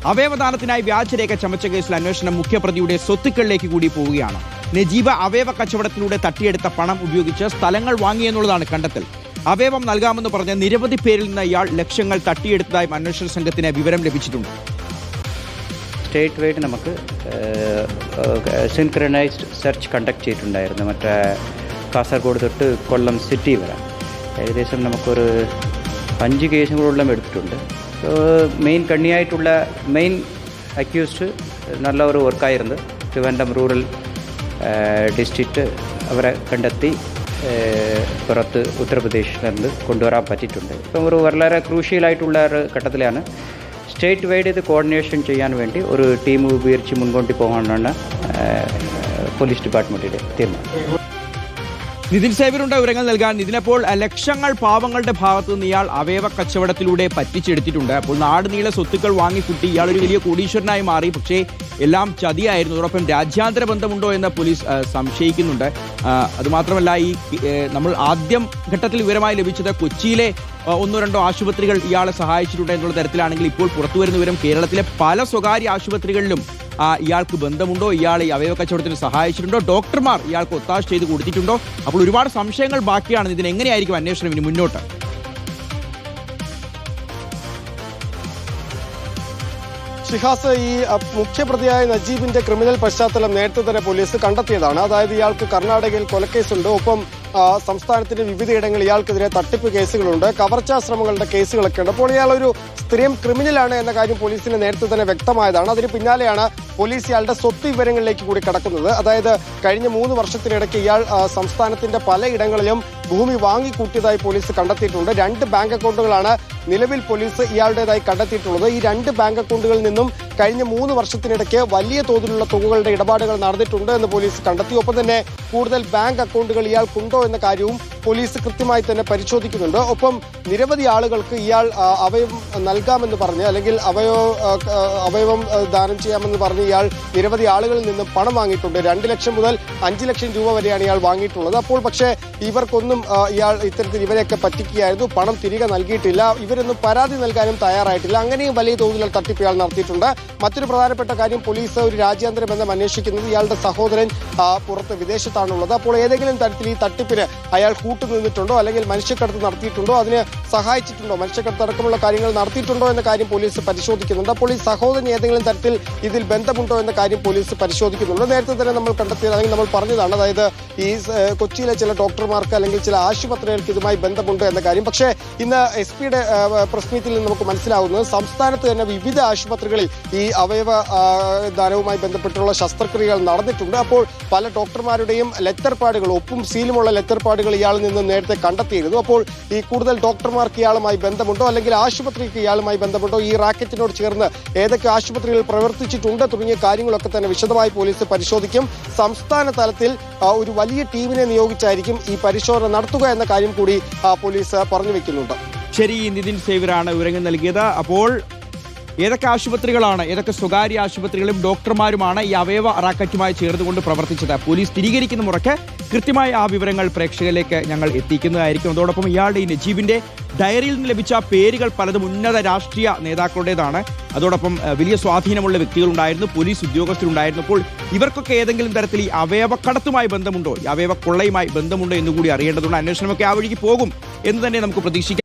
അവയവദാനത്തിനായി വ്യാജരേഖ ചമച്ച കേസിൽ അന്വേഷണം മുഖ്യപ്രതിയുടെ സ്വത്തുക്കളിലേക്ക് കൂടി പോവുകയാണ്. നജീബ് അവയവ കച്ചവടത്തിലൂടെ തട്ടിയെടുത്ത പണം ഉപയോഗിച്ച് സ്ഥലങ്ങൾ വാങ്ങിയെന്നുള്ളതാണ് കണ്ടെത്തൽ. അവയവം നൽകാമെന്ന് പറഞ്ഞ നിരവധി പേരിൽ നിന്ന് ഇയാൾ ലക്ഷങ്ങൾ തട്ടിയെടുത്തതായും അന്വേഷണ സംഘത്തിന് വിവരം ലഭിച്ചിട്ടുണ്ട്. സ്റ്റേറ്റ് വൈഡ് നമുക്ക് സിൻക്രണൈസ്ഡ് സെർച്ച് കണ്ടക്ട് ചെയ്തിട്ടുണ്ടായിരുന്നു. മറ്റേ കാസർഗോഡ് തൊട്ട് കൊല്ലം സിറ്റി വരെ ഏകദേശം നമുക്കൊരു 5 കേസുകളോളം എടുത്തിട്ടുണ്ട്. മെയിൻ കണ്ണിയായിട്ടുള്ള മെയിൻ അക്യൂസ്ഡ് നല്ല ഒരു വർക്കായിരുന്നു. ട്രിവാൻഡ്രം റൂറൽ ഡിസ്ട്രിക്റ്റ് അവരെ കണ്ടെത്തി പുറത്ത് ഉത്തർപ്രദേശിൽ കൊണ്ടുവരാൻ പറ്റിയിട്ടുണ്ട്. ഇപ്പം ഒരു വളരെ ക്രൂഷ്യലായിട്ടുള്ള ഒരു ഘട്ടത്തിലാണ്. സ്റ്റേറ്റ് വൈഡ് ഇത് കോർഡിനേഷൻ ചെയ്യാൻ വേണ്ടി ഒരു ടീം ഉപയോഗിച്ച് മുൻകൊണ്ടു പോകാനാണ് പോലീസ് ഡിപ്പാർട്ട്മെൻറ്റിൻ്റെ തീരുമാനം. നിതിൻ സേവ്യറുണ്ട് വിവരങ്ങൾ നൽകാൻ. ഇതിനപ്പോൾ ലക്ഷങ്ങൾ പാവങ്ങളുടെ ഭാഗത്ത് നിന്ന് ഇയാൾ അവയവ കച്ചവടത്തിലൂടെ പറ്റിച്ചെടുത്തിട്ടുണ്ട്. അപ്പോൾ നാടുനീളെ സ്വത്തുക്കൾ വാങ്ങിക്കൂട്ടി ഇയാൾ ഒരു വലിയ കോടീശ്വരനായി മാറി. പക്ഷേ എല്ലാം ചതിയായിരുന്നു. അതോടൊപ്പം രാജ്യാന്തര ബന്ധമുണ്ടോ എന്ന് പോലീസ് സംശയിക്കുന്നുണ്ട്. അതുമാത്രമല്ല, ഈ നമ്മൾ ആദ്യം ഘട്ടത്തിൽ വിവരമായി ലഭിച്ചത് കൊച്ചിയിലെ 1-2 ആശുപത്രികൾ ഇയാളെ സഹായിച്ചിട്ടുണ്ട് എന്നുള്ള തരത്തിലാണെങ്കിൽ ഇപ്പോൾ പുറത്തുവരുന്ന വിവരം കേരളത്തിലെ പല സ്വകാര്യ ആശുപത്രികളിലും ഇയാൾക്ക് ബന്ധമുണ്ടോ, ഇയാൾ ഈ അവയവ കച്ചവടത്തിന് സഹായിച്ചിട്ടുണ്ടോ, ഡോക്ടർമാർ ഇയാൾക്ക് ഒത്താശ ചെയ്ത് കൊടുത്തിട്ടുണ്ടോ? അപ്പോൾ ഒരുപാട് സംശയങ്ങൾ ബാക്കിയാണ്. ഇതിന് എങ്ങനെയായിരിക്കും അന്വേഷണം ഇനി മുന്നോട്ട്? ഷിഹാസ്, ഈ മുഖ്യപ്രതിയായ നജീബിന്റെ ക്രിമിനൽ പശ്ചാത്തലം നേരത്തെ തന്നെ പോലീസ് കണ്ടെത്തിയതാണ്. അതായത് ഇയാൾക്ക് കർണാടകയിൽ കൊലക്കേസുണ്ട്. ഒപ്പം സംസ്ഥാനത്തിന്റെ വിവിധയിടങ്ങളിൽ ഇയാൾക്കെതിരെ തട്ടിപ്പ് കേസുകളുണ്ട്, കവർച്ചാ ശ്രമങ്ങളുടെ കേസുകളൊക്കെ ഉണ്ട്. അപ്പോൾ ഇയാൾ ഒരു സ്ഥിരം ക്രിമിനലാണ് എന്ന കാര്യം പോലീസിന് നേരത്തെ തന്നെ വ്യക്തമായതാണ്. അതിന് പിന്നാലെയാണ് പോലീസ് ഇയാളുടെ സ്വത്ത് വിവരങ്ങളിലേക്ക് കൂടി കടക്കുന്നത്. അതായത് കഴിഞ്ഞ 3 വർഷത്തിനിടയ്ക്ക് ഇയാൾ സംസ്ഥാനത്തിന്റെ പലയിടങ്ങളിലും ഭൂമി വാങ്ങിക്കൂട്ടിയതായി പോലീസ് കണ്ടെത്തിയിട്ടുണ്ട്. 2 ബാങ്ക് അക്കൗണ്ടുകളാണ് നിലവിൽ പോലീസ് ഇയാളുടേതായി കണ്ടെത്തിയിട്ടുള്ളത്. ഈ 2 ബാങ്ക് അക്കൗണ്ടുകളിൽ നിന്നും കഴിഞ്ഞ 3 വർഷത്തിനിടയ്ക്ക് വലിയ തോതിലുള്ള തുകകളുടെ ഇടപാടുകൾ നടന്നിട്ടുണ്ട് എന്ന് പോലീസ് കണ്ടെത്തി. ഒപ്പം തന്നെ കൂടുതൽ ബാങ്ക് അക്കൗണ്ടുകൾ ഇയാൾക്കുണ്ടോ എന്ന കാര്യവും പോലീസ് കൃത്യമായി തന്നെ പരിശോധിക്കുന്നുണ്ട്. ഒപ്പം നിരവധി ആളുകൾക്ക് ഇയാൾ അവയവം നൽകാമെന്ന് പറഞ്ഞ് അല്ലെങ്കിൽ അവയവം ദാനം ചെയ്യാമെന്ന് പറഞ്ഞ് ഇയാൾ നിരവധി ആളുകളിൽ നിന്നും പണം വാങ്ങിയിട്ടുണ്ട്. 2 ലക്ഷം മുതൽ 5 ലക്ഷം രൂപ വരെയാണ് ഇയാൾ വാങ്ങിയിട്ടുള്ളത്. അപ്പോൾ പക്ഷേ ഇവർക്കൊന്നും ഇയാൾ ഇത്തരത്തിൽ ഇവരെയൊക്കെ പറ്റിക്കുകയായിരുന്നു. പണം തിരികെ നൽകിയിട്ടില്ല. ഇവരൊന്നും പരാതി നൽകാനും തയ്യാറായിട്ടില്ല. അങ്ങനെയും വലിയ തോതിലുള്ള തട്ടിപ്പ് ഇയാൾ നടത്തിയിട്ടുണ്ട്. മറ്റൊരു പ്രധാനപ്പെട്ട കാര്യം, പോലീസ് ഒരു രാജ്യാന്തര ബന്ധം അന്വേഷിക്കുന്നത്. ഇയാളുടെ സഹോദരൻ പുറത്ത് വിദേശത്താണുള്ളത്. അപ്പോൾ ഏതെങ്കിലും തരത്തിൽ ഈ തട്ടിപ്പിന് അയാൾ കൂട്ടുനിന്നിട്ടുണ്ടോ അല്ലെങ്കിൽ മനുഷ്യക്കടത്ത് നടത്തിയിട്ടുണ്ടോ, അതിന് സഹായിച്ചിട്ടുണ്ടോ, മനുഷ്യക്കടത്ത് അടക്കമുള്ള കാര്യങ്ങൾ നടത്തിയിട്ടുണ്ടോ എന്ന കാര്യം പോലീസ് പരിശോധിക്കുന്നുണ്ട്. അപ്പോൾ ഈ സഹോദരൻ ഏതെങ്കിലും തരത്തിൽ ഇതിൽ ബന്ധമുണ്ടോ എന്ന കാര്യം പോലീസ് പരിശോധിക്കുന്നുണ്ട്. നേരത്തെ തന്നെ നമ്മൾ കണ്ടെത്തിയത് അല്ലെങ്കിൽ നമ്മൾ പറഞ്ഞതാണ്, അതായത് ഈ കൊച്ചിയിലെ ചില ഡോക്ടർമാർക്ക് അല്ലെങ്കിൽ ചില ആശുപത്രികൾക്ക് ഇതുമായി ബന്ധമുണ്ട് എന്ന കാര്യം. പക്ഷേ ഇന്ന് SP-യുടെ പ്രസ് മീറ്റിൽ നിന്ന് നമുക്ക് മനസ്സിലാവുന്നത് സംസ്ഥാനത്ത് തന്നെ വിവിധ ആശുപത്രികളിൽ ഈ അവയവ ദാനവുമായി ബന്ധപ്പെട്ടുള്ള ശസ്ത്രക്രിയകൾ നടന്നിട്ടുണ്ട്. അപ്പോൾ പല ഡോക്ടർമാരുടെയും ലെറ്റർ പാഡുകൾ, ഒപ്പും സീലുമുള്ള ലെറ്റർ പാഡുകൾ ഇയാളിൽ നിന്ന് നേരത്തെ കണ്ടെത്തിയിരുന്നു. അപ്പോൾ ഈ കൂടുതൽ ഡോക്ടർമാർക്ക് ഇയാളുമായി ബന്ധമുണ്ടോ അല്ലെങ്കിൽ ആശുപത്രിക്ക് ഇയാളുമായി ബന്ധമുണ്ടോ, ഈ റാക്കറ്റിനോട് ചേർന്ന് ഏതൊക്കെ ആശുപത്രികൾ പ്രവർത്തിച്ചിട്ടുണ്ട് തുടങ്ങിയ കാര്യങ്ങളൊക്കെ തന്നെ വിശദമായി പോലീസ് പരിശോധിക്കും. സംസ്ഥാന തലത്തിൽ ഒരു വലിയ ടീമിനെ നിയോഗിച്ചായിരിക്കും ഈ പരിശോധന നടത്തുക എന്ന കാര്യം കൂടി പോലീസ് പറഞ്ഞു വെക്കുന്നുണ്ട്. ശരി, നിതിൻ സേവ്യറാണ് വിവരങ്ങൾ നൽകിയത്. അപ്പോൾ ഏതൊക്കെ ആശുപത്രികളാണ്, ഏതൊക്കെ സ്വകാര്യ ആശുപത്രികളും ഡോക്ടർമാരുമാണ് ഈ അവയവ റാക്കറ്റുമായി ചേർന്നുകൊണ്ട് പ്രവർത്തിച്ചത്? പോലീസ് സ്ഥിരീകരിക്കുന്ന മുറയ്ക്ക് കൃത്യമായ ആ വിവരങ്ങൾ പ്രേക്ഷകരിലേക്ക് ഞങ്ങൾ എത്തിക്കുന്നതായിരിക്കും. അതോടൊപ്പം ഇയാളുടെ ഈ നജീബിന്റെ ഡയറിയിൽ നിന്ന് ലഭിച്ച പേരുകൾ പലതും ഉന്നത രാഷ്ട്രീയ നേതാക്കളുടേതാണ്. അതോടൊപ്പം വലിയ സ്വാധീനമുള്ള വ്യക്തികളുണ്ടായിരുന്നു, പോലീസ് ഉദ്യോഗസ്ഥരുണ്ടായിരുന്നു. അപ്പോൾ ഇവർക്കൊക്കെ ഏതെങ്കിലും തരത്തിൽ ഈ അവയവക്കടത്തുമായി ബന്ധമുണ്ടോ, ഈ അവയവ കൊള്ളയുമായി ബന്ധമുണ്ടോ എന്നുകൂടി അറിയേണ്ടതുണ്ട്. അന്വേഷണമൊക്കെ ആ വഴിക്ക് പോകും എന്ന് തന്നെ നമുക്ക് പ്രതീക്ഷിക്കാം.